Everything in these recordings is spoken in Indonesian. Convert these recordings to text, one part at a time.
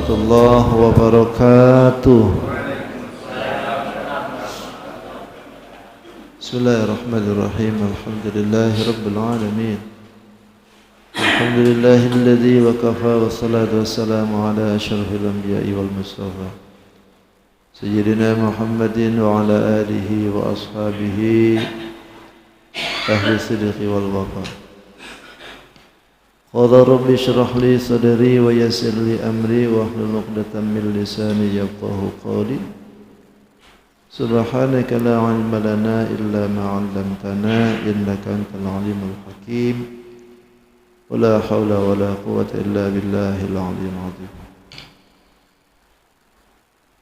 warahmatullahi wabarakatuh. Bismillahirrahmanirrahim. Alhamdulillahi rabbil alamin. Alhamdulillahilladzi wa kafa wassalatu wassalamu ala asyrafil anbiya'i wal mustafa Sayyidina Muhammadin wa ala alihi wa ashabihi ahli sidqi wal wafa. Qala rabbi shrah li sadri wa yassir li amri wa hlul 'uqdatam min lisani yafqahu qawli. Subhanaka la 'ilma lana illa ma 'allamtana innaka antal 'alimul hakim. Wa la haula wa la quwwata illa billahil 'aliyyil 'azim.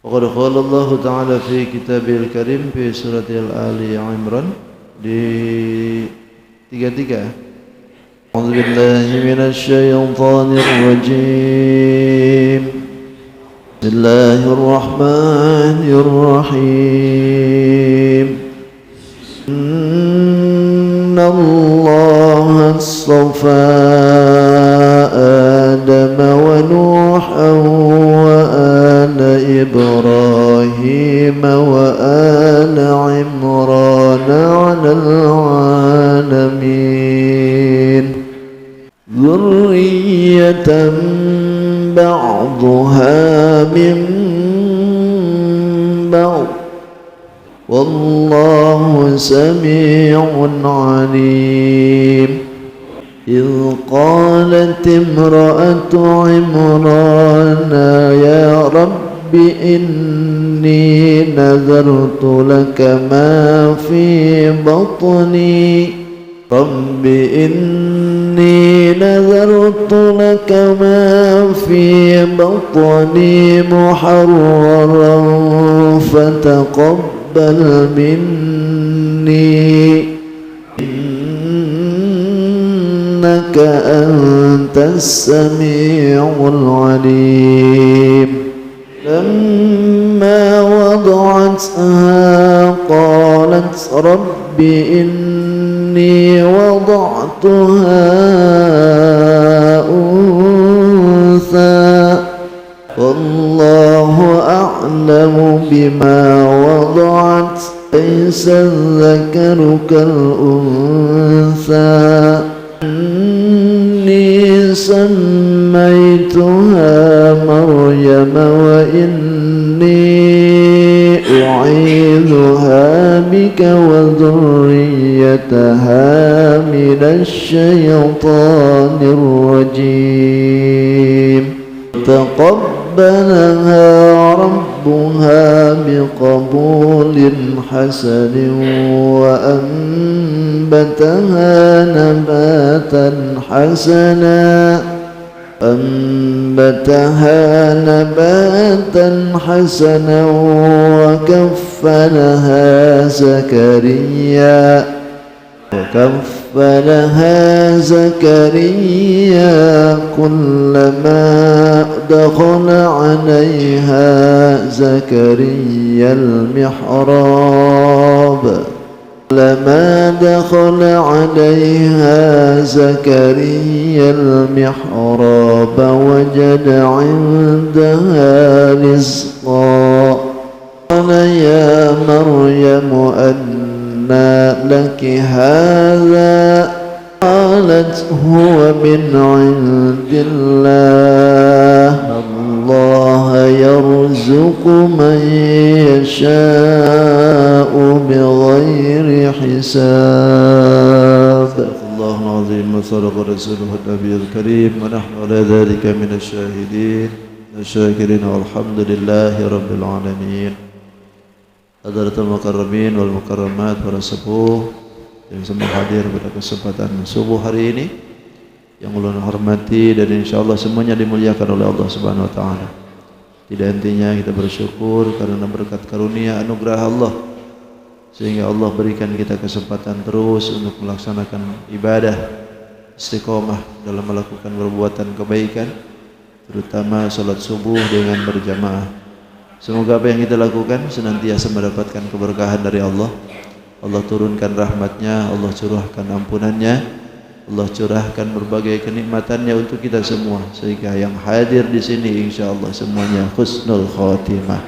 Waqad qala Allah ta'ala fi kitabil karim fi suratil Ali Imran di 33. A'udzu billahi minasy syaithanir rajim. Bismillahirrahmanirrahim. Innallaha astafa Adama wa Nuhan wa ala Ibrahim wa ala Imran 'alal 'alamin. Dzurriyyatan ba'dhuha min ba'd wallahu sami'un 'alim. إذ قالت امرأة عمران يا رب إني نذرت لك ما في بطني رب إني نذرت لك ما في بطني محررا فتقبل مني إنك أنت السميع العليم. لما وضعتها قالت رب إني وضعتها أنثى والله أعلم بما وضعت ليس الذكر كالأنثى إني سميتها مريم وإني أعيذها بك وذريتها من الشيطان الرجيم. تقبلها ربها بقبول حسن وأنبتها نباتا حسنا وكفلها زكريا كلما دخل عليها زكريا المحراب وجد عندها رزقا قال يا مريم أنى لك هذا قالت هو من عند الله الله يرزق من يشاء بغير حساب. الله العظيم وصدق رسوله النبي الكريم ونحن على ذلك من الشاهدين والشاكرين والحمد لله رب العالمين. Hadratul mukarramin wal mukarramat, para sepuh yang semua hadir pada kesempatan subuh hari ini yang ulun hormati dan insyaallah semuanya dimuliakan oleh Allah Subhanahu wa taala. Tidak hentinya kita bersyukur karena berkat karunia anugerah Allah sehingga Allah berikan kita kesempatan terus untuk melaksanakan ibadah, istiqomah dalam melakukan perbuatan kebaikan, terutama salat subuh dengan berjamaah. Semoga apa yang kita lakukan senantiasa mendapatkan keberkahan dari Allah. Allah turunkan rahmatnya, Allah curahkan ampunannya, Allah curahkan berbagai kenikmatannya untuk kita semua, sehingga yang hadir di sini insyaallah semuanya husnul khatimah.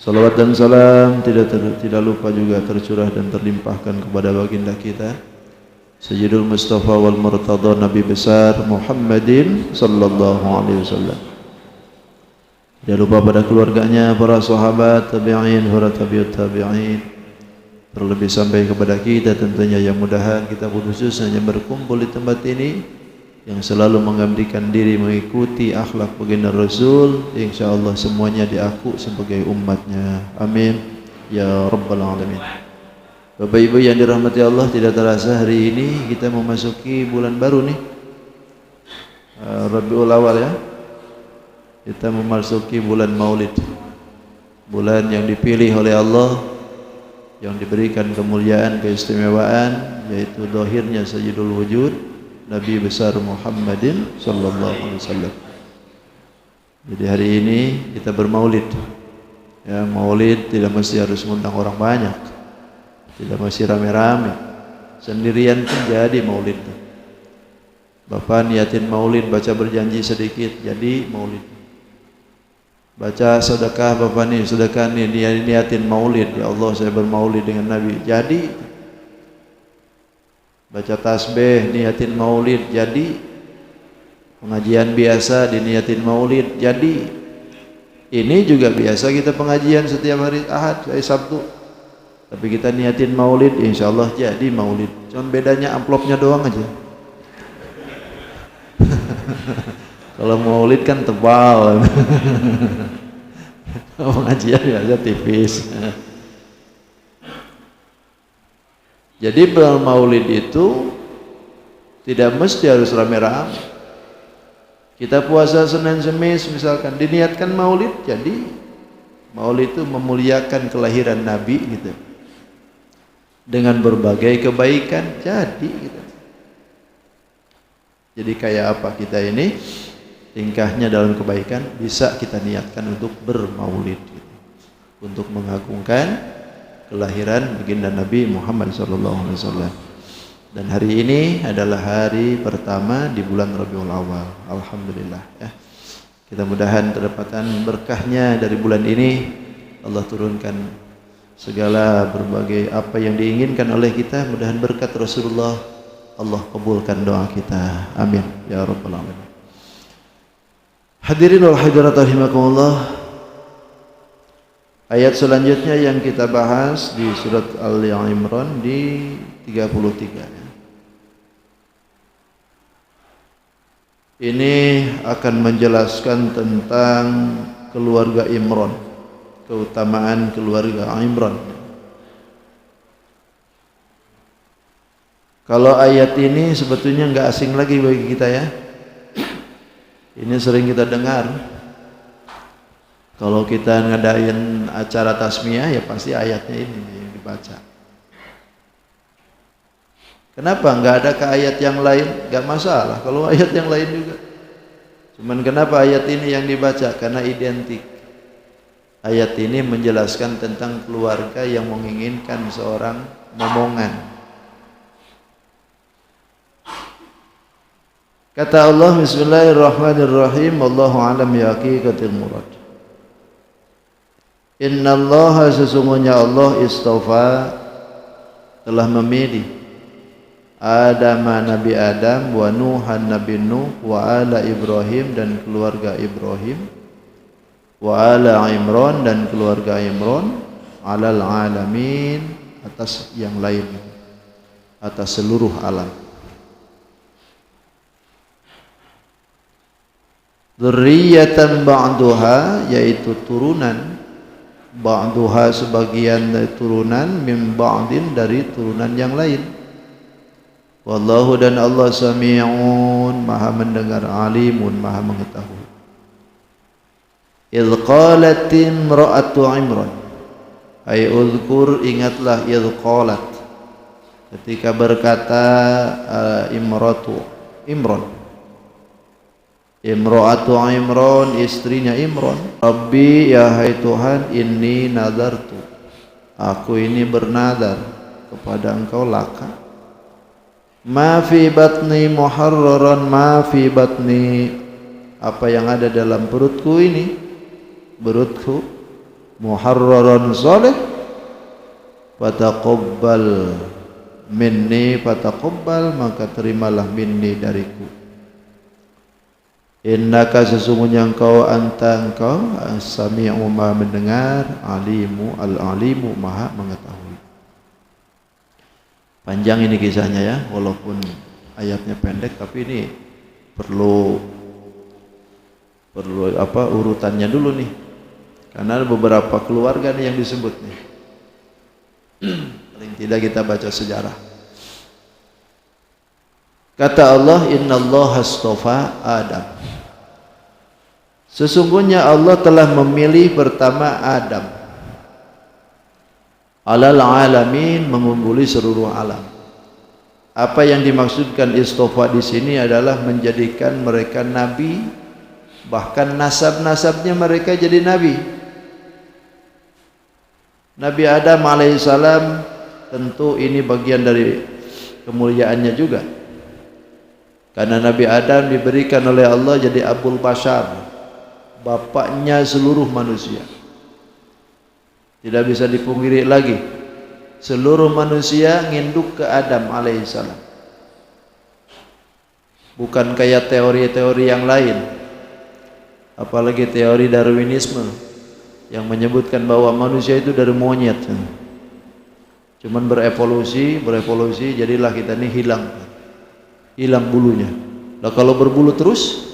Salawat dan salam tidak lupa juga tercurah dan terlimpahkan kepada baginda kita Sayyidul Mustafa wal Murtada Nabi besar Muhammadin sallallahu alaihi wasallam. Tidak lupa pada keluarganya, para sahabat, tabi'in, para tabi'ut tabi'in, terlebih sampai kepada kita tentunya yang mudahan kita khususnya yang berkumpul di tempat ini yang selalu mengabdikan diri mengikuti akhlak baginda Rasul, insyaallah semuanya diaku sebagai umatnya. Amin ya rabbal alamin. Bapak Ibu yang dirahmati Allah, tidak terasa hari ini kita memasuki bulan baru nih, Rabiul Awal ya. Kita memasuki bulan Maulid, bulan yang dipilih oleh Allah, yang diberikan kemuliaan, keistimewaan, yaitu dohirnya Sayyidul Wujud Nabi besar Muhammadin sallallahu alaihi wasallam. Jadi hari ini kita bermaulid. Ya, maulid tidak mesti harus mengundang orang banyak, tidak mesti rame-rame, sendirian pun jadi maulid. Bapak niatin maulid, baca berjanji sedikit, jadi maulid. Baca sedekah, bapak nih sedekah nih niatin maulid, ya Allah saya bermaulid dengan Nabi, jadi. Baca tasbih niatin maulid, jadi. Pengajian biasa diniatin maulid, jadi. Ini juga biasa kita pengajian setiap hari Ahad, hari Sabtu, tapi kita niatin maulid, insyaallah jadi maulid. Cuman bedanya amplopnya doang aja. Kalau maulid kan tebal, pengajian biasa tipis. Jadi bermaulid itu tidak mesti harus rame-rame. Kita puasa Senin Kemis misalkan diniatkan maulid, jadi maulid itu memuliakan kelahiran Nabi gitu. Dengan berbagai kebaikan jadi gitu. Jadi kayak apa kita ini? Tingkahnya dalam kebaikan bisa kita niatkan untuk bermaulid gitu. Untuk mengagungkan kelahiran baginda Nabi Muhammad SAW. Dan hari ini adalah hari pertama di bulan Rabiul Awal. Alhamdulillah ya. Kita mudahan terdapatan berkahnya dari bulan ini. Allah turunkan segala berbagai apa yang diinginkan oleh kita. Mudahan berkat Rasulullah Allah kabulkan doa kita. Amin ya rabbal alamin. Hadirin wal hadirat rahimakumullah. Ayat selanjutnya yang kita bahas di surat Al-Imran di 33 ya. Ini akan menjelaskan tentang keluarga Imran, keutamaan keluarga Imran. Kalau ayat ini sebetulnya enggak asing lagi bagi kita ya. Ini sering kita dengar. Kalau kita ngadain acara tasmiyah ya pasti ayatnya ini yang dibaca. Kenapa enggak ada ke ayat yang lain? Enggak masalah kalau ayat yang lain juga. Cuman kenapa ayat ini yang dibaca? Karena identik. Ayat ini menjelaskan tentang keluarga yang menginginkan seorang momongan. Kata Allah, Bismillahirrahmanirrahim, Wallahu a'lam bi haqiqatil murad. Innallaha, sesungguhnya Allah, istafa, telah memilih Adam, Nabi Adam, wa Nuhan, Nabi Nuh, wa ala Ibrahim, dan keluarga Ibrahim, wa ala Imran, dan keluarga Imran, alal alamin, atas yang lain, atas seluruh alam. Dzurriyyatan ba'duha, yaitu turunan, ba'duha sebagian dari turunan, min ba'din dari turunan yang lain. Wallahu, dan Allah, sami'un, maha mendengar, alimun, maha mengetahui. Idh qalat imra'atu Imran, ay uzkur, ingatlah, idh qalat, ketika berkata imra'atu Imran, Imra'atu Imran, istrinya Imran, Rabbi, ya hai Tuhan, inni nadartu, aku ini bernadar kepada engkau laka, Ma fi batni muharraran, ma fi batni, apa yang ada dalam perutku ini, perutku muharraran saleh, fataqabbal minni, fataqabbal maka terimalah minni dariku. Innaka sesungguhnya engkau as-sami'u maha mendengar, alimu al-alimu maha mengetahui. Panjang ini kisahnya ya, walaupun ayatnya pendek tapi ini perlu urutannya dulu nih. Karena ada beberapa keluarga nih yang disebut nih. Paling tidak kita baca sejarah. Kata Allah, innallaha astafa Adam. Sesungguhnya Allah telah memilih pertama Adam. Alal alamin, mengungguli seluruh alam. Apa yang dimaksudkan istofa di sini adalah menjadikan mereka nabi, bahkan nasab-nasabnya mereka jadi nabi. Nabi Adam alaihissalam tentu ini bagian dari kemuliaannya juga. Karena Nabi Adam diberikan oleh Allah jadi Abul Bashar, bapaknya seluruh manusia. Tidak bisa dipungkiri lagi, seluruh manusia nginduk ke Adam alaihissalam. Bukan kayak teori-teori yang lain, apalagi teori Darwinisme yang menyebutkan bahwa manusia itu dari monyet, cuman berevolusi, jadilah kita ini hilang bulunya. Lah kalau berbulu terus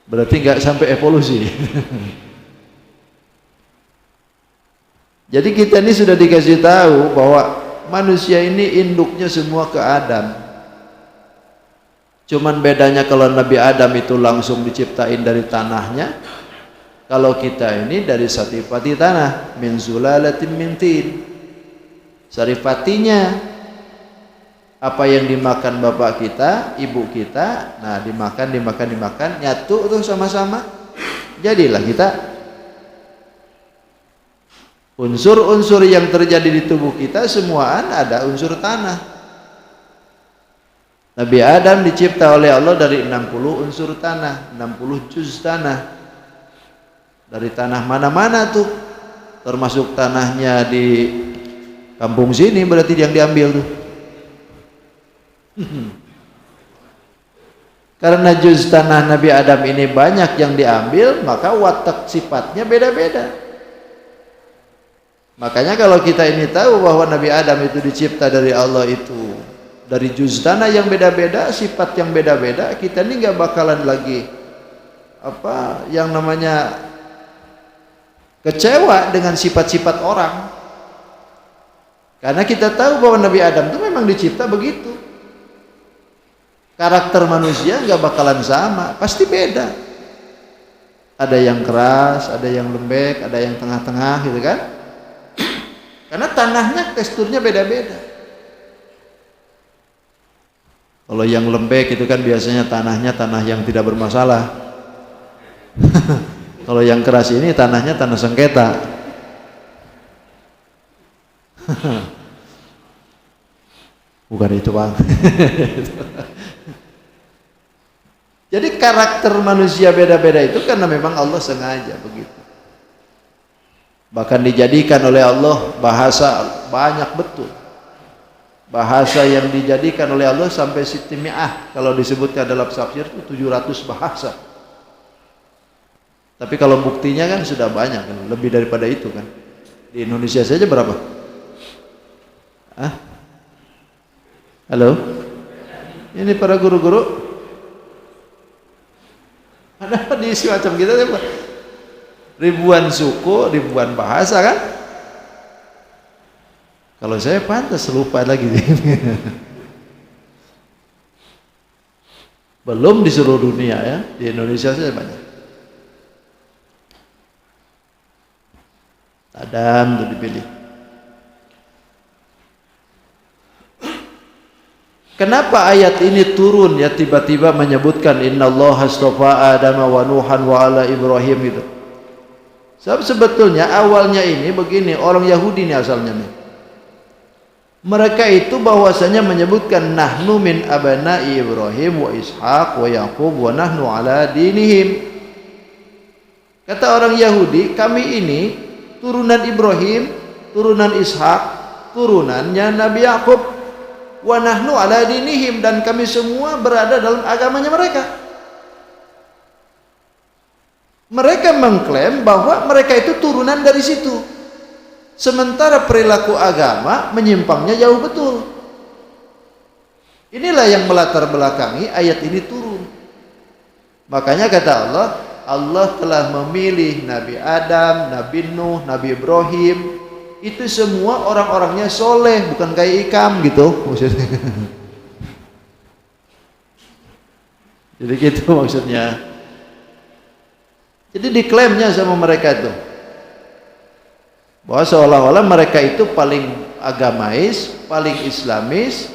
berarti nggak sampai evolusi. Jadi kita ini sudah dikasih tahu bahwa manusia ini induknya semua ke Adam. Cuman bedanya kalau Nabi Adam itu langsung diciptain dari tanahnya, kalau kita ini dari sarifati tanah, min zulalatin min tin. Sarifatinya apa yang dimakan bapak kita, ibu kita, nah dimakan, nyatu tuh sama-sama. Jadilah kita. Unsur-unsur yang terjadi di tubuh kita semuaan ada unsur tanah. Nabi Adam dicipta oleh Allah dari 60 unsur tanah, 60 juz tanah. Dari tanah mana-mana tuh, termasuk tanahnya di kampung sini berarti yang diambil tuh. Karena juz tanah Nabi Adam ini banyak yang diambil, maka watak sifatnya beda-beda. Makanya kalau kita ini tahu bahwa Nabi Adam itu dicipta dari Allah itu dari juz tanah yang beda-beda, sifat yang beda-beda, kita ini nggak bakalan lagi apa yang namanya kecewa dengan sifat-sifat orang. Karena kita tahu bahwa Nabi Adam itu memang dicipta begitu. Karakter manusia nggak bakalan sama, pasti beda. Ada yang keras, ada yang lembek, ada yang tengah-tengah gitu kan. Karena tanahnya teksturnya beda-beda. Kalau yang lembek itu kan biasanya tanahnya tanah yang tidak bermasalah. Kalau yang keras ini tanahnya tanah sengketa. Bukan itu bang. Jadi karakter manusia beda-beda itu karena memang Allah sengaja begitu. Bahkan dijadikan oleh Allah bahasa banyak betul. Bahasa yang dijadikan oleh Allah sampai sitimi'ah, kalau disebutkan dalam tafsir itu 700 bahasa. Tapi kalau buktinya kan sudah banyak kan, lebih daripada itu kan. Di Indonesia saja berapa? Halo? Ini para guru-guru ada di semacam kita ribuan suku, ribuan bahasa kan? Kalau saya pantas lupa lagi. Belum di seluruh dunia ya, di Indonesia saja banyak. Adam itu dipilih. Kenapa ayat ini turun ya tiba-tiba menyebutkan innallaha astafa Adama wa Nuhan wa ala Ibrahim itu? Sebab sebetulnya awalnya ini begini, orang Yahudi ini asalnya nih. Mereka itu bahwasanya menyebutkan nahnu min abna'i Ibrahim wa Ishaq wa Yaqub wa nahnu ala dinihim. Kata orang Yahudi, kami ini turunan Ibrahim, turunan Ishaq, turunannya Nabi Yaqub, wa nahnu ala dinihim, dan kami semua berada dalam agamanya mereka. Mereka mengklaim bahwa mereka itu turunan dari situ, sementara perilaku agama menyimpangnya jauh betul. Inilah yang melatar belakangi ayat ini turun. Makanya kata Allah, Allah telah memilih Nabi Adam, Nabi Nuh, Nabi Ibrahim. Itu semua orang-orangnya soleh, bukan kayak Ikam gitu maksudnya. Jadi gitu maksudnya. Jadi diklaimnya sama mereka itu bahwa seolah-olah mereka itu paling agamais, paling islamis,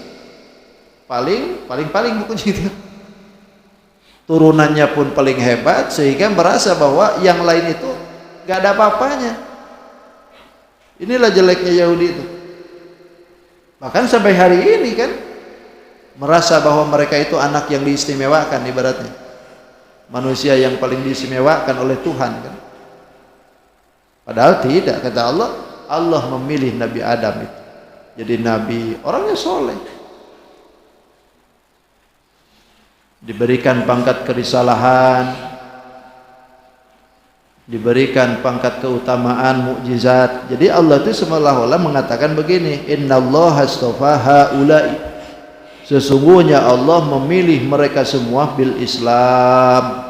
paling bukan gitu. Turunannya pun paling hebat, sehingga merasa bahwa yang lain itu gak ada apa-apanya. Inilah jeleknya Yahudi itu. Bahkan sampai hari ini kan merasa bahwa mereka itu anak yang diistimewakan, ibaratnya manusia yang paling diistimewakan oleh Tuhan kan. Padahal tidak, kata Allah, Allah memilih Nabi Adam itu jadi nabi, orangnya soleh, diberikan pangkat kerisalahan, diberikan pangkat keutamaan, mukjizat. Jadi Allah itu seolah-olah mengatakan begini, innallaha astafa haula'i, sesungguhnya Allah memilih mereka semua bil Islam,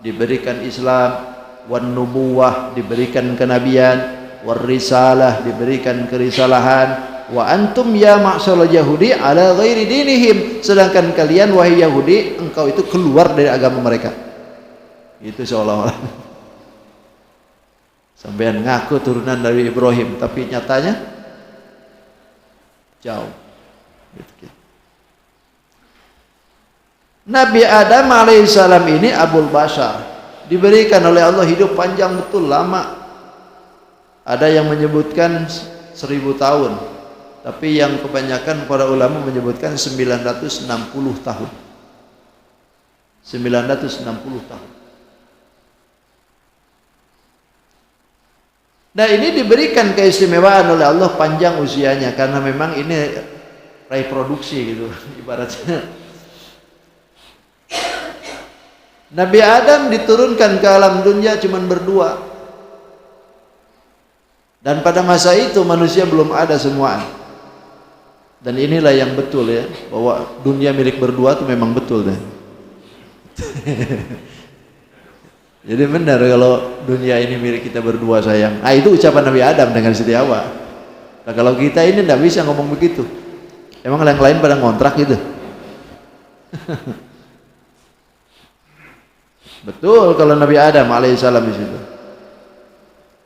diberikan Islam, wan nubuwah, diberikan kenabian, war risalah, diberikan kerisalahan, wa antum ya ma'syarul yahudi ala ghairi dinihim, sedangkan kalian wahai Yahudi, engkau itu keluar dari agama mereka. Itu seolah-olah sampean ngaku turunan dari Ibrahim, tapi nyatanya jauh gitu. Nabi Adam alaihissalam ini Abul Bashar, diberikan oleh Allah hidup panjang betul, lama. Ada yang menyebutkan 1000 tahun, tapi yang kebanyakan para ulama menyebutkan 960 tahun. 960 tahun. Nah, ini diberikan keistimewaan oleh Allah panjang usianya, karena memang ini reproduksi gitu ibaratnya. Nabi Adam diturunkan ke alam dunia cuman berdua, dan pada masa itu manusia belum ada semua. Dan inilah yang betul ya, bahwa dunia milik berdua itu memang betul deh. Jadi benar kalau dunia ini milik kita berdua sayang. Ah, itu ucapan Nabi Adam dengan Siti Hawa. Nah, kalau kita ini tidak bisa ngomong begitu. Emang yang lain pada ngontrak gitu. Betul kalau Nabi Adam alaihissalam di situ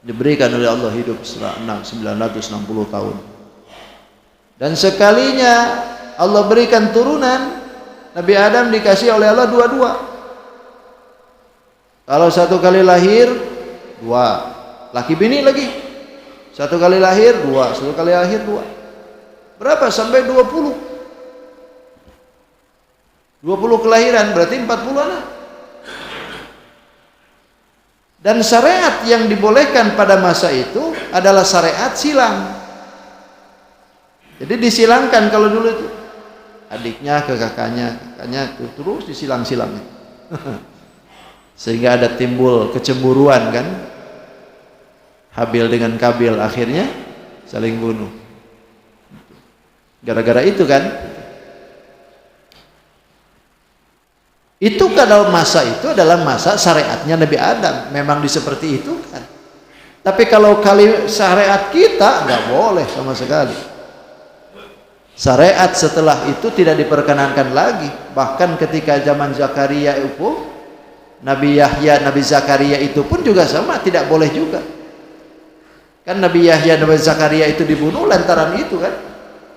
diberikan oleh Allah hidup 960 tahun. Dan sekalinya Allah berikan turunan, Nabi Adam dikasih oleh Allah dua-dua. Kalau satu kali lahir dua, laki bini lagi. Satu kali lahir dua, satu kali lahir dua. Berapa? Sampai 20. 20 kelahiran berarti 40 anak. Dan syariat yang dibolehkan pada masa itu adalah syariat silang. Jadi disilangkan kalau dulu itu. Adiknya ke kakaknya, kakaknya terus disilang-silang. Sehingga ada timbul kecemburuan kan. Habil dengan Kabil akhirnya saling bunuh. Gara-gara itu kan. Itu kalau masa itu adalah masa syariatnya Nabi Adam, memang seperti itu kan. Tapi kalau kali syariat kita nggak boleh sama sekali. Syariat setelah itu tidak diperkenankan lagi. Bahkan ketika zaman Zakaria itu, Nabi Yahya, Nabi Zakaria itu pun juga sama, tidak boleh juga. Kan Nabi Yahya, Nabi Zakaria itu dibunuh lantaran itu kan,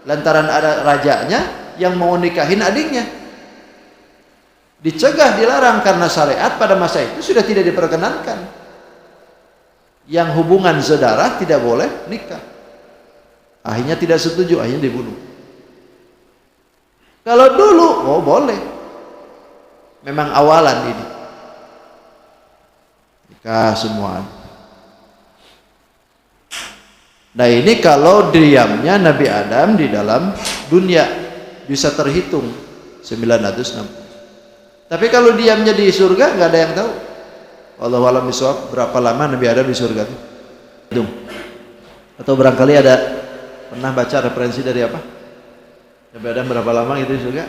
lantaran ada rajanya yang mau nikahin adiknya. Dicegah, dilarang karena syariat pada masa itu sudah tidak diperkenankan. Yang hubungan saudara tidak boleh nikah. Akhirnya tidak setuju, akhirnya dibunuh. Kalau dulu, oh boleh. Memang awalan ini. Nikah semua. Nah ini kalau diamnya Nabi Adam di dalam dunia bisa terhitung 960. Tapi kalau diamnya di surga nggak ada yang tahu. Wallahu a'lam bishawab, berapa lama Nabi Adam di surga itu? Atau barangkali ada pernah baca referensi dari apa? Nabi Adam berapa lama gitu di surga?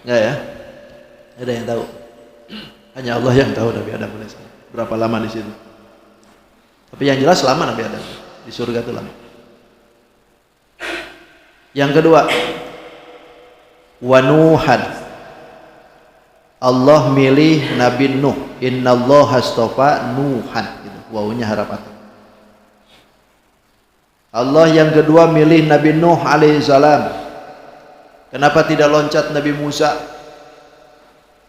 Enggak ya? Ada yang tahu. Hanya Allah yang tahu Nabi Adam berapa lama di situ. Tapi yang jelas lama Nabi Adam di surga itu lama. Yang kedua, wa Nuhan. Allah milih Nabi Nuh. Innallaha astafa Nuhan. Gitu. Wawunya harapan. Allah yang kedua milih Nabi Nuh alaihissalam. Kenapa tidak loncat Nabi Musa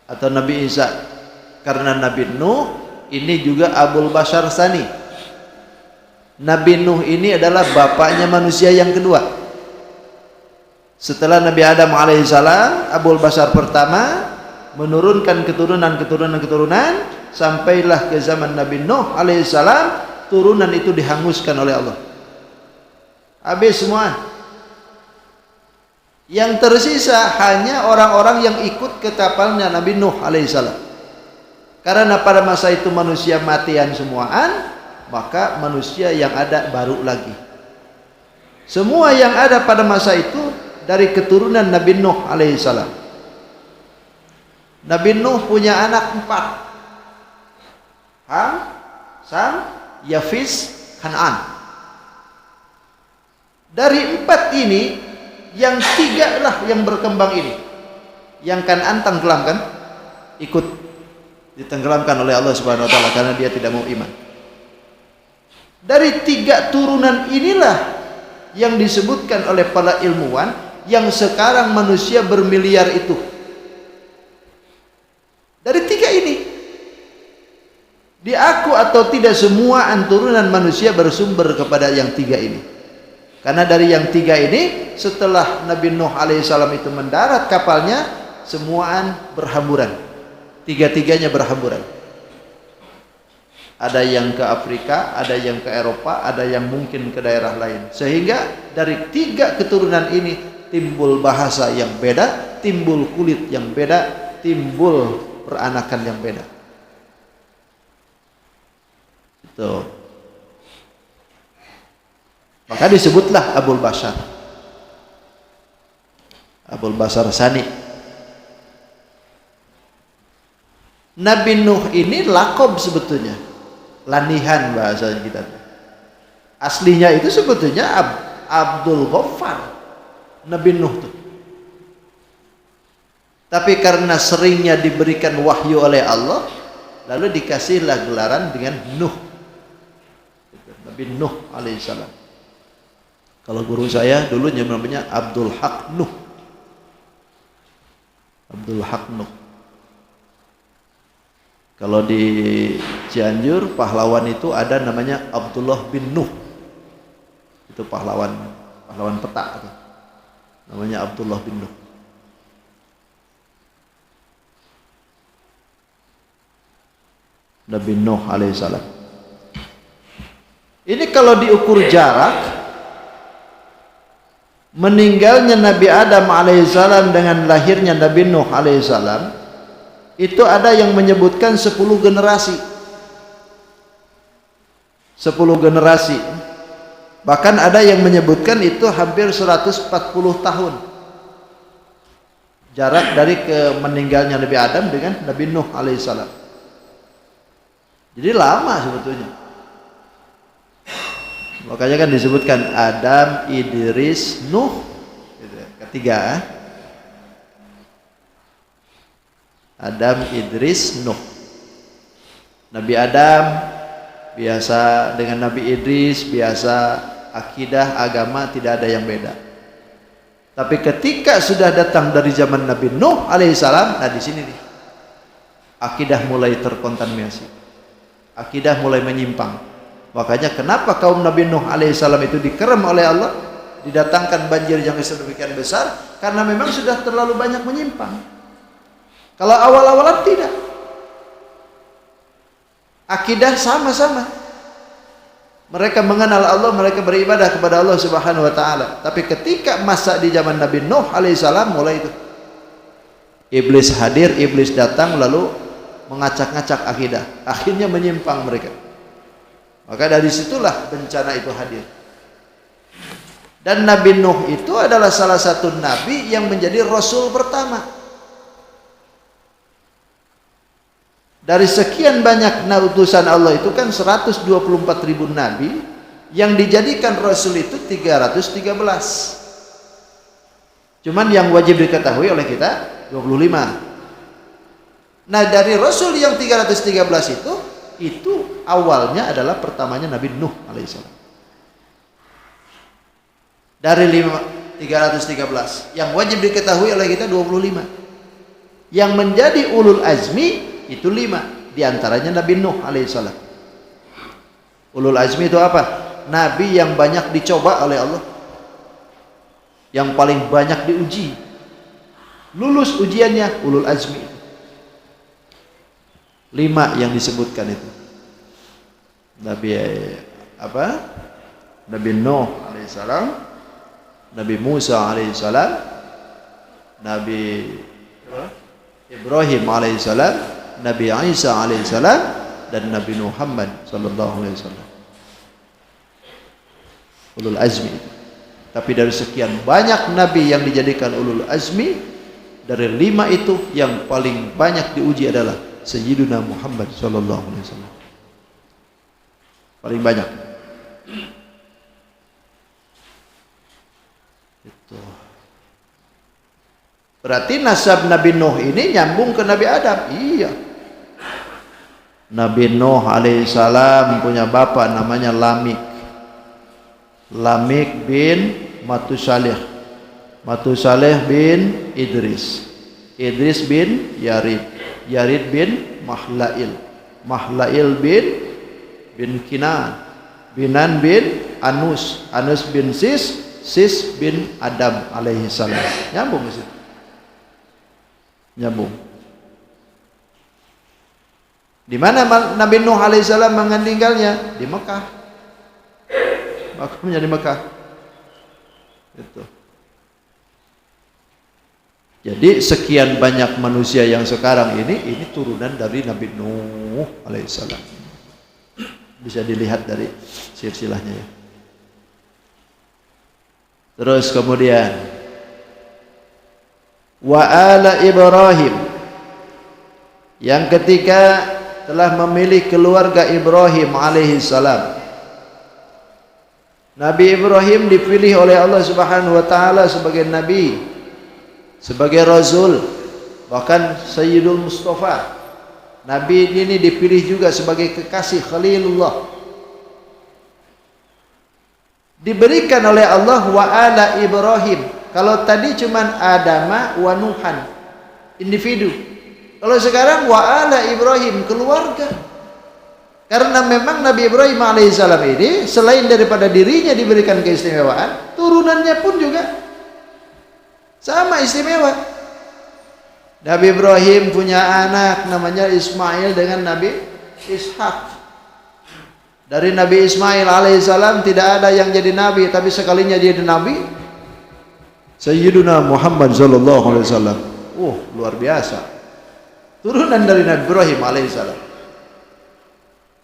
atau Nabi Isa? Karena Nabi Nuh ini juga Abul Bashar Sani. Nabi Nuh ini adalah bapaknya manusia yang kedua. Setelah Nabi Adam alaihissalam, Abul Bashar pertama menurunkan keturunan sampailah ke zaman Nabi Nuh alaihissalam, turunan itu dihanguskan oleh Allah. Habis semua. Yang tersisa hanya orang-orang yang ikut ke kapalnya Nabi Nuh alaihissalam. Karena pada masa itu manusia matian semuaan, maka manusia yang ada baru lagi. Semua yang ada pada masa itu dari keturunan Nabi Nuh alaihissalam. Nabi Nuh punya anak 4. Ham, Sam, Yafis, Kan'an. Dari 4 ini, yang 3 lah yang berkembang ini. Yang Kan'an tenggelam kan? Ikut ditenggelamkan oleh Allah Subhanahu wa taala karena dia tidak mau iman. Dari 3 turunan inilah yang disebutkan oleh para ilmuwan yang sekarang manusia bermiliar itu. Dari 3 ini. Diaku atau tidak semua turunan manusia bersumber kepada yang 3 ini. Karena dari yang 3 ini setelah Nabi Nuh alaihissalam itu mendarat kapalnya, semuaan berhamburan. 3-tiganya berhamburan. Ada yang ke Afrika, ada yang ke Eropa, ada yang mungkin ke daerah lain. Sehingga dari 3 keturunan ini timbul bahasa yang beda, timbul kulit yang beda, timbul peranakan yang beda. Itu. Maka disebutlah Abul Bashar. Abul Bashar Sani. Nabi Nuh ini lakob sebetulnya. Lanihan bahasa kita. Aslinya itu sebetulnya Abdul Ghaffar. Nabi Nuh tuh. Tapi karena seringnya diberikan wahyu oleh Allah, lalu dikasihlah gelaran dengan Nuh. Nabi Nuh alaihissalam. Kalau guru saya dulu namanya Abdul Haq Nuh. Abdul Haq Nuh. Kalau di Cianjur pahlawan itu ada namanya Abdullah bin Nuh. Itu pahlawan peta itu. Namanya Abdullah bin Nuh. Nabi Nuh alaihissalam. Ini kalau diukur jarak, meninggalnya Nabi Adam alaihissalam dengan lahirnya Nabi Nuh alaihissalam, itu ada yang menyebutkan 10 generasi. 10 generasi. Bahkan ada yang menyebutkan itu hampir 140 tahun. Jarak dari meninggalnya Nabi Adam dengan Nabi Nuh alaihissalam. Jadi lama sebetulnya. Makanya kan disebutkan Adam, Idris, Nuh, gitu. Ketiga. Adam, Idris, Nuh. Nabi Adam biasa dengan Nabi Idris, biasa akidah, agama tidak ada yang beda. Tapi ketika sudah datang dari zaman Nabi Nuh alaihissalam, nah di sini nih akidah mulai terkontaminasi, akidah mulai menyimpang. Makanya kenapa kaum Nabi Nuh alaihissalam itu dikerem oleh Allah? didatangkan banjir yang sedemikian besar karena memang sudah terlalu banyak menyimpang. Kalau awal-awalan tidak. Akidah sama-sama. Mereka mengenal Allah, mereka beribadah kepada Allah Subhanahu wa taala. Tapi ketika masa di zaman Nabi Nuh alaihissalam mulai itu. Iblis hadir, iblis datang lalu mengacak-ngacak akidah. Akhirnya menyimpang mereka. Maka dari situlah bencana itu hadir. Dan Nabi Nuh itu adalah salah satu nabi yang menjadi rasul pertama. Dari sekian banyak utusan Allah itu kan 124.000 nabi, yang dijadikan rasul itu 313. Cuman yang wajib diketahui oleh kita 25. Nah, dari rasul yang 313 itu awalnya adalah pertamanya Nabi Nuh alaihissalam. Dari 313 yang wajib diketahui oleh kita 25. Yang menjadi ulul azmi itu 5, diantaranya Nabi Nuh alaihissalam. Ulul azmi itu apa? Nabi yang banyak dicoba oleh Allah, yang paling banyak diuji, lulus ujiannya, ulul azmi. 5 yang disebutkan itu. Nabi Nabi Nuh alaihissalam, Nabi Musa alaihissalam, Nabi Ibrahim alaihissalam, Nabi Isa alaihissalam, dan Nabi Muhammad sallallahu alaihi wasallam. Ulul azmi. Tapi dari sekian banyak nabi yang dijadikan ulul azmi, dari 5 itu yang paling banyak diuji adalah Sayyiduna Muhammad sallallahu alaihi wasallam. Paling banyak. Itu. Berarti nasab Nabi Nuh ini nyambung ke Nabi Adam. Iya. Nabi Nuh alaihissalam punya bapak namanya Lamik. Lamik bin Matusalih. Matusalih bin Idris. Idris bin Yarid. Yarid bin Mahlail. Mahlail bin Kinan. Binan bin Anus. Anus bin Sis. Sis bin Adam alaihissalam. Nyambung ke situ. Nyambung. Di mana Nabi Nuh alaihissalam meninggalnya? Di Mekah. Makamnya di Mekah. Itu. Jadi sekian banyak manusia yang sekarang ini turunan dari Nabi Nuh alaihissalam. Bisa dilihat dari silsilahnya ya. Terus kemudian wa ala Ibrahim, yang ketika telah memilih keluarga Ibrahim alaihissalam. Nabi Ibrahim dipilih oleh Allah Subhanahu wa taala sebagai nabi, sebagai rasul, bahkan Sayyidul Mustafa. Nabi ini dipilih juga sebagai kekasih Khalilullah. Diberikan oleh Allah wa ala Ibrahim. Kalau tadi cuman Adama wa Nuhan, individu. Kalau sekarang wa ala Ibrahim, keluarga. Karena memang Nabi Ibrahim alaihissalam ini selain daripada dirinya diberikan keistimewaan, turunannya pun juga sama istimewa. Nabi Ibrahim punya anak namanya Ismail dengan Nabi Ishak. Dari Nabi Ismail alaihissalam tidak ada yang jadi nabi, tapi sekalinya dia jadi nabi, Sayyiduna Muhammad sallallahu alaihi wasallam. Luar biasa. Turunan dari Nabi Ibrahim alaihissalam.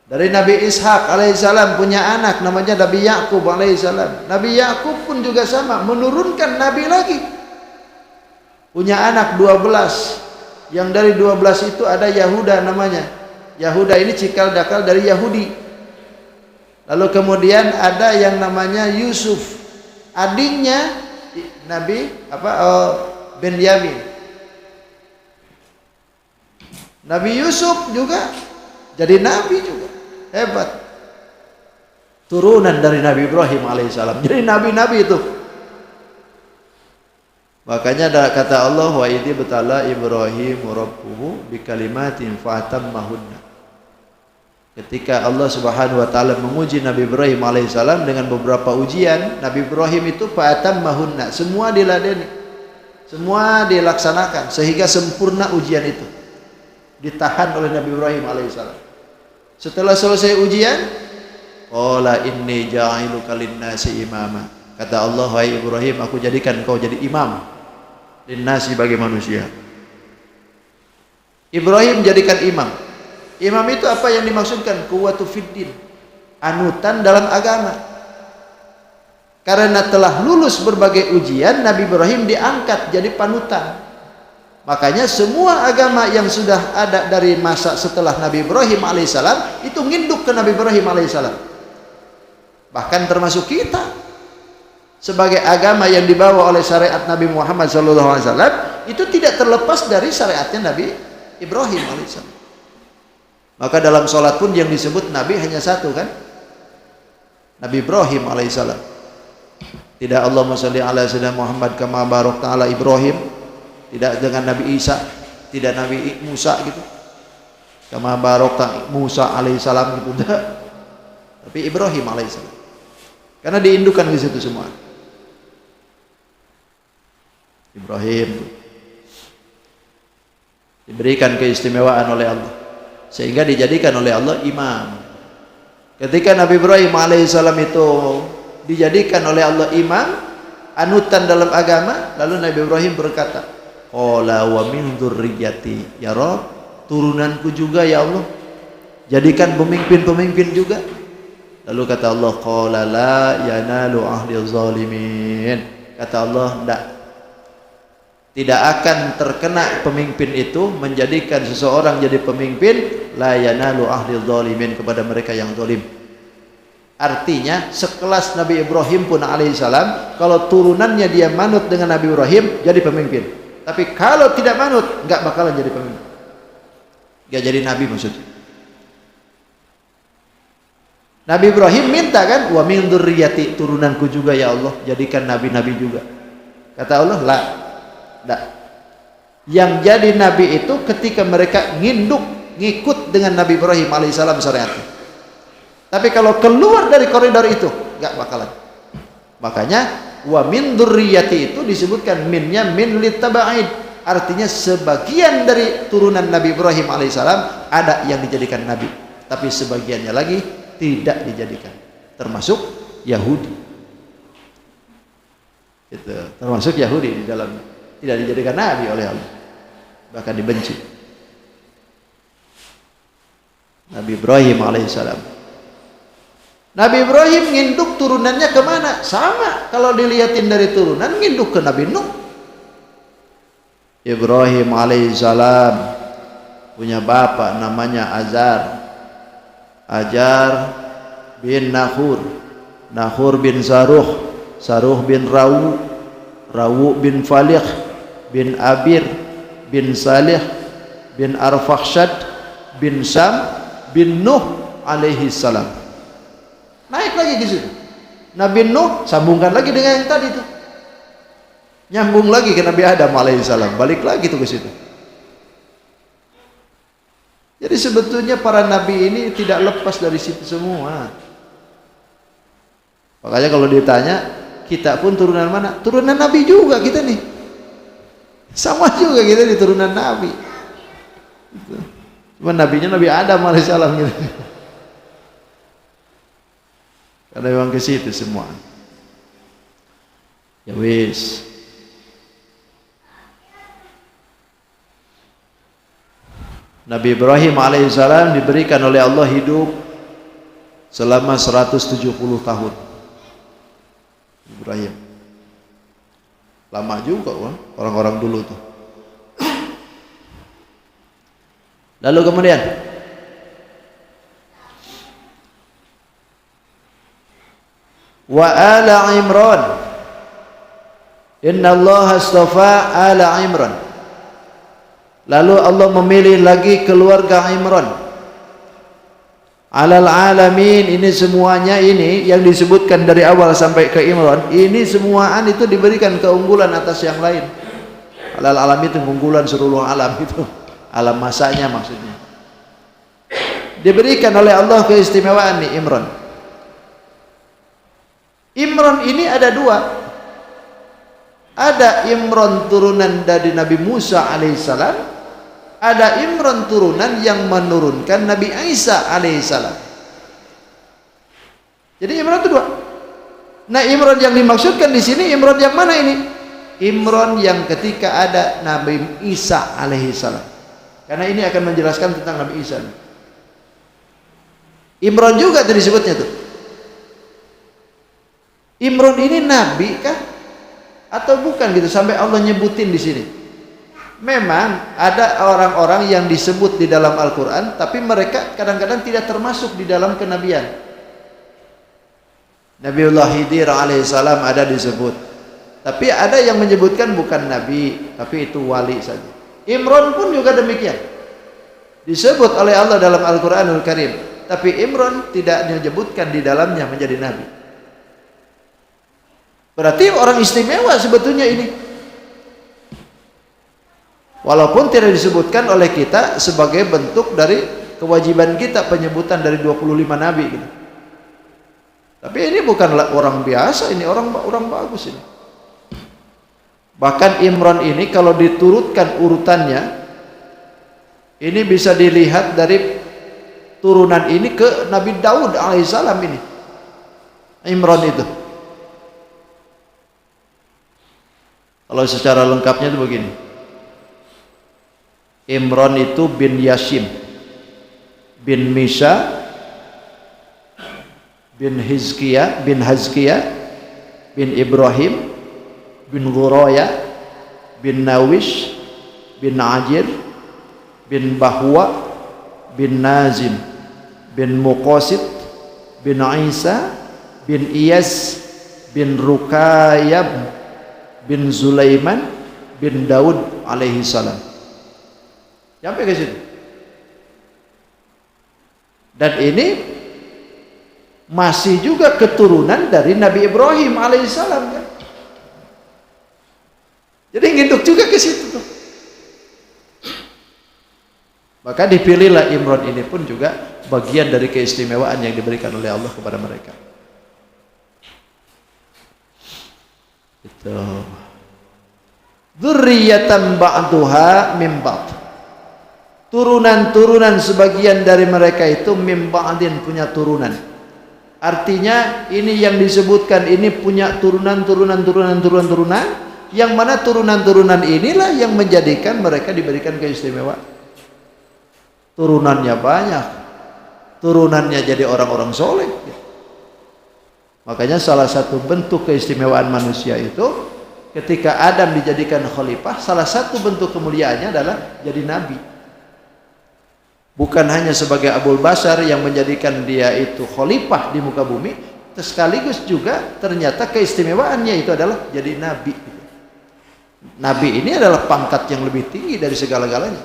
Dari Nabi Ishak alaihissalam punya anak namanya Nabi Yakub alaihissalam. Nabi Yakub pun juga sama, menurunkan nabi lagi. Punya anak 12. Yang dari 12 itu ada Yahuda namanya. Yahuda ini cikal bakal dari Yahudi. Lalu kemudian ada yang namanya Yusuf, adiknya Nabi Benyamin. Nabi Yusuf juga jadi nabi juga. Hebat. Turunan dari Nabi Ibrahim alaihissalam. Jadi nabi-nabi itu. Makanya ada kata Allah wa idzi betala Ibrahim rabbuhu bikalimatin fatammahunna. Ketika Allah Subhanahu wa taala menguji Nabi Ibrahim alaihissalam dengan beberapa ujian, Nabi Ibrahim itu fa'atammahunna, semua diladeni, semua dilaksanakan sehingga sempurna ujian itu. Ditahan oleh Nabi Ibrahim alaihissalam. Setelah selesai ujian, qala inni ja'iluka lin-nasi imama. Kata Allah, wahai Ibrahim, aku jadikan kau jadi imam lin-nasi, bagi manusia. Ibrahim jadikan imam. Imam itu apa yang dimaksudkan? Quwwatu fiddin, anutan dalam agama. Karena telah lulus berbagai ujian, Nabi Ibrahim diangkat jadi panutan. Makanya semua agama yang sudah ada dari masa setelah Nabi Ibrahim alaihissalam itu nginduk ke Nabi Ibrahim alaihissalam. Bahkan termasuk kita sebagai agama yang dibawa oleh syariat Nabi Muhammad SAW itu tidak terlepas dari syariatnya Nabi Ibrahim alaihissalam. Maka dalam sholat pun yang disebut Nabi hanya satu kan? Nabi Ibrahim alaihissalam. Tidak Allahumma sholli ala sayyidina Muhammad kama barakta ala Ibrahim. Tidak dengan Nabi Isa, tidak Nabi Musa gitu. Kama barakta Musa alaihissalam gitu. Tapi Ibrahim alaihissalam. Karena diindukan di situ semua. Ibrahim diberikan keistimewaan oleh Allah, sehingga dijadikan oleh Allah imam. Ketika Nabi Ibrahim alaihissalam itu dijadikan oleh Allah imam, anutan dalam agama, lalu Nabi Ibrahim berkata, qala wa min dzurriyyati, ya Rabb, turunanku juga ya Allah, jadikan pemimpin-pemimpin juga. Lalu kata Allah, qala la yanalu ahli zalimin. Kata Allah, tidak akan terkena pemimpin itu menjadikan seseorang jadi pemimpin, la yanalu ahli zalimin, kepada mereka yang zalim. Artinya sekelas Nabi Ibrahim pun alaihissalam, kalau turunannya dia manut dengan Nabi Ibrahim jadi pemimpin. Tapi kalau tidak manut, enggak bakalan jadi pemimpin, enggak jadi nabi maksudnya. Nabi Ibrahim minta kan, wa min dzurriyyati, turunanku juga ya Allah, jadikan nabi-nabi juga. Kata Allah, la. Yang jadi nabi itu ketika mereka ngikut dengan Nabi Ibrahim alaihissalam syariatnya. Tapi kalau keluar dari koridor itu enggak bakalan. Makanya wa min dzurriyyati itu disebutkan minnya min litaba'id, artinya sebagian dari turunan Nabi Ibrahim alaihissalam ada yang dijadikan nabi, tapi sebagiannya lagi tidak dijadikan, termasuk Yahudi. Itu termasuk Yahudi di dalam tidak dijadikan nabi oleh Allah, bahkan dibenci. Nabi Ibrahim alaihissalam, Nabi Ibrahim nginduk turunannya kemana? Sama kalau dilihatin dari turunan, nginduk ke Nabi Nuh. Ibrahim alaihissalam punya bapak namanya Ajar bin Nahur, Nahur bin Saruh bin Rawu bin Falih bin Abir bin Salih bin Arfakhshad bin Sam bin Nuh alaihi salam. Naik lagi ke situ. Nabi Nuh sambungkan lagi dengan yang tadi itu. Nyambung lagi ke Nabi Adam alaihi salam, balik lagi tuh ke situ. Jadi sebetulnya para nabi ini tidak lepas dari situ semua. Makanya kalau ditanya, kita pun turunan mana? Turunan nabi juga kita nih. Sama juga kita di turunan nabi. Cuma nabinya Nabi Adam alaihissalam gitu. Karena memang ke situ semua. Ya wis. Nabi Ibrahim alaihissalam diberikan oleh Allah hidup selama 170 tahun. Ibrahim lama juga orang-orang dulu tuh. Lalu kemudian wa ala Imran, inna Allah astafa ala Imran. Lalu Allah memilih lagi keluarga Imran alal alamin. Ini semuanya ini yang disebutkan dari awal sampai ke Imran, ini semuaan itu diberikan keunggulan atas yang lain. Alal alamin itu keunggulan seluruh alam, itu alam masanya maksudnya. diberikan oleh Allah keistimewaan nih Imran. Imran ini ada dua. Ada Imran turunan dari Nabi Musa alaihissalam, ada Imran turunan yang menurunkan Nabi Isa alaihissalam. Jadi Imran itu dua. Nah, Imran yang dimaksudkan di sini Imran yang mana ini? Imran yang ketika ada Nabi Isa alaihissalam. Karena ini akan menjelaskan tentang Nabi Isa. Imran juga tadi disebutnya tuh. Imran ini nabi kah? Atau bukan gitu sampai Allah nyebutin di sini. Memang ada orang-orang yang disebut di dalam Al-Qur'an tapi mereka kadang-kadang tidak termasuk di dalam kenabian. Nabiullah Khidir alaihissalam ada disebut. Tapi ada yang menyebutkan bukan nabi, tapi itu wali saja. Imran pun juga demikian. Disebut oleh Allah dalam Al-Qur'anul Karim, tapi Imran tidak disebutkan di dalamnya menjadi nabi. Berarti orang istimewa sebetulnya ini. Walaupun tidak disebutkan oleh kita sebagai bentuk dari kewajiban kita penyebutan dari 25 nabi gitu. Tapi ini bukanlah orang biasa, ini orang bagus ini. Bahkan Imran ini kalau diturutkan urutannya, ini bisa dilihat dari turunan ini ke Nabi Daud alaihissalam ini. Imran itu. Kalau secara lengkapnya itu begini. Imran itu bin Yashim, bin Misha, bin Hizkiya, bin Ibrahim, bin Ghuraya, bin Nawish, bin Ajir, bin Bahwa, bin Nazim, bin Muqasid, bin Isa, bin Iyas, bin Rukayab, bin Zulaiman, bin Daud alaihi salam. Sampai ke situ. Dan ini masih juga keturunan dari Nabi Ibrahim alaihissalam kan? Jadi nginduk juga ke situ tuh. Maka dipilihlah Imran ini pun juga bagian dari keistimewaan yang diberikan oleh Allah kepada mereka. Itu dzurriyyatan ba'duha min ba'd. Turunan-turunan sebagian dari mereka itu min ba'din, punya turunan. Artinya ini yang disebutkan ini punya turunan, yang mana turunan-turunan inilah yang menjadikan mereka diberikan keistimewaan. Turunannya banyak, turunannya jadi orang-orang soleh. Makanya salah satu bentuk keistimewaan manusia itu ketika Adam dijadikan khalifah, salah satu bentuk kemuliaannya adalah jadi nabi. Bukan hanya sebagai Abul Bashar yang menjadikan dia itu khalifah di muka bumi, sekaligus juga ternyata keistimewaannya itu adalah jadi nabi. Nabi ini adalah pangkat yang lebih tinggi dari segala-galanya.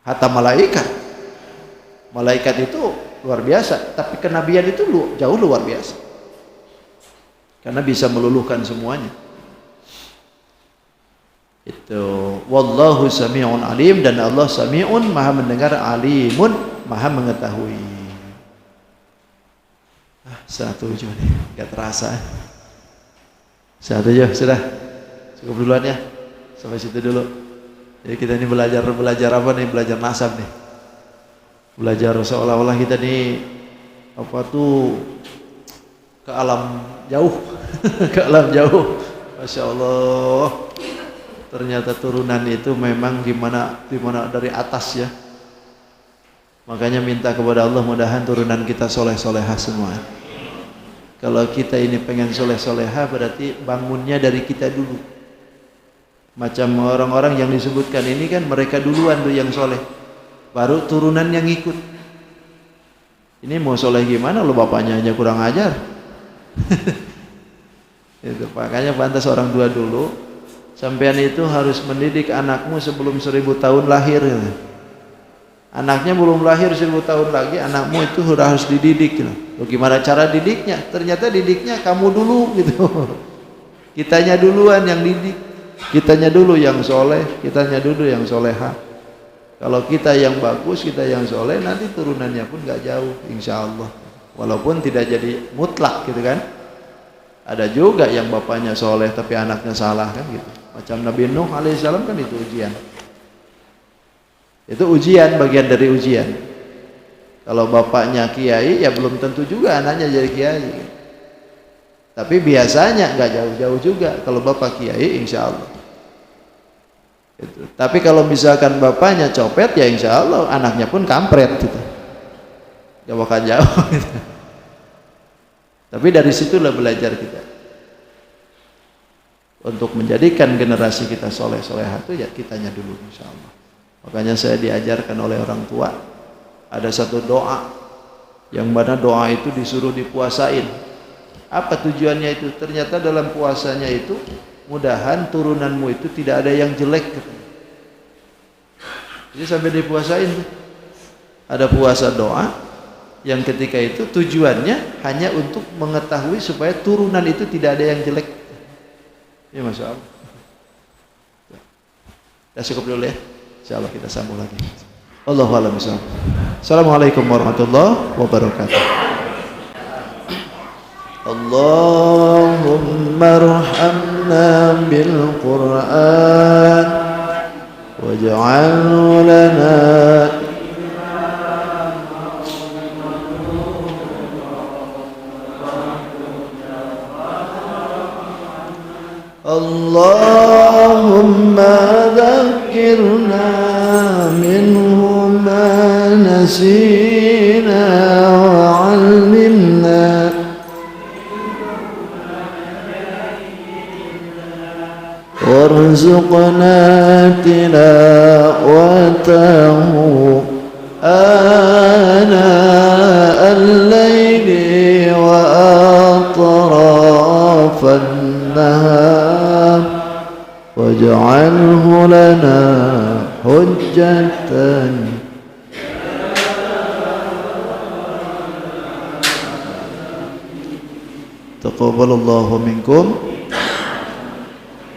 Hatta malaikat. Malaikat itu luar biasa, tapi kenabian itu jauh luar biasa. Karena bisa meluluhkan semuanya. Itu wallahu sami'un alim, dan Allah sami'un maha mendengar, alimun maha mengetahui. Satu nih, gak terasa. Satu aja sudah. Cukup duluan ya. Sampai situ dulu. Jadi kita ini belajar apa nih? Belajar nasab nih. Belajar seolah-olah kita nih apa tuh ke alam jauh. Ke alam jauh. Masya Allah. Ternyata turunan itu memang gimana dari atas ya. Makanya minta kepada Allah mudahan turunan kita soleh-solehah semua. Kalau kita ini pengen soleh-solehah berarti bangunnya dari kita dulu. Macam orang-orang yang disebutkan ini kan mereka duluan tuh yang soleh, baru turunan yang ikut. Ini mau soleh gimana, lo bapaknya aja kurang ajar. Itu makanya pantas orang tua dulu. Sampean itu harus mendidik anakmu sebelum 1000 tahun lahir. Anaknya belum lahir 1000 tahun lagi, anakmu itu sudah harus dididik. Bagaimana cara didiknya? Ternyata didiknya kamu dulu gitu. Kitanya duluan yang didik, kitanya dulu yang soleh, kitanya dulu yang soleha. Kalau kita yang bagus, kita yang soleh, nanti turunannya pun gak jauh, insya Allah. Walaupun tidak jadi mutlak gitu kan. Ada juga yang bapaknya soleh tapi anaknya salah kan gitu. Macam Nabi Nuh alaihissalam kan itu ujian. Itu ujian, bagian dari ujian. Kalau bapaknya kiai, ya belum tentu juga anaknya jadi kiai. Tapi biasanya gak jauh-jauh juga. Kalau bapak kiai, insya Allah. Gitu. Tapi kalau misalkan bapaknya copet, ya insya Allah anaknya pun kampret gitu. Gak bakal jauh gitu. Tapi dari situlah belajar kita untuk menjadikan generasi kita soleh-solehah itu ya kitanya dulu insya Allah. Makanya saya diajarkan oleh orang tua, ada satu doa yang mana doa itu disuruh dipuasain. Apa tujuannya itu? Ternyata dalam puasanya itu mudahan turunanmu itu tidak ada yang jelek. Jadi sampai dipuasain ada puasa doa yang ketika itu tujuannya hanya untuk mengetahui supaya turunan itu tidak ada yang jelek. Ya Masya Allah. Kita cukup dulu ya. Insya Allah kita sambung lagi. Allahu a'lam bishawab. Assalamualaikum warahmatullahi wabarakatuh. اللهم ارحمنا بالقرآن واجعله لنا اللهم ذكرنا منه ما نسينا وعلمنا وارزقنا تلاوته آناء الليل وأطراف النهار واجعله لنا حجة تقبل الله منكم.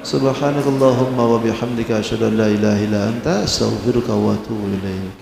Subhanakallahumma wa bihamdika asyhadu an la ilaha illa anta astaghfiruka wa atubu ilaik.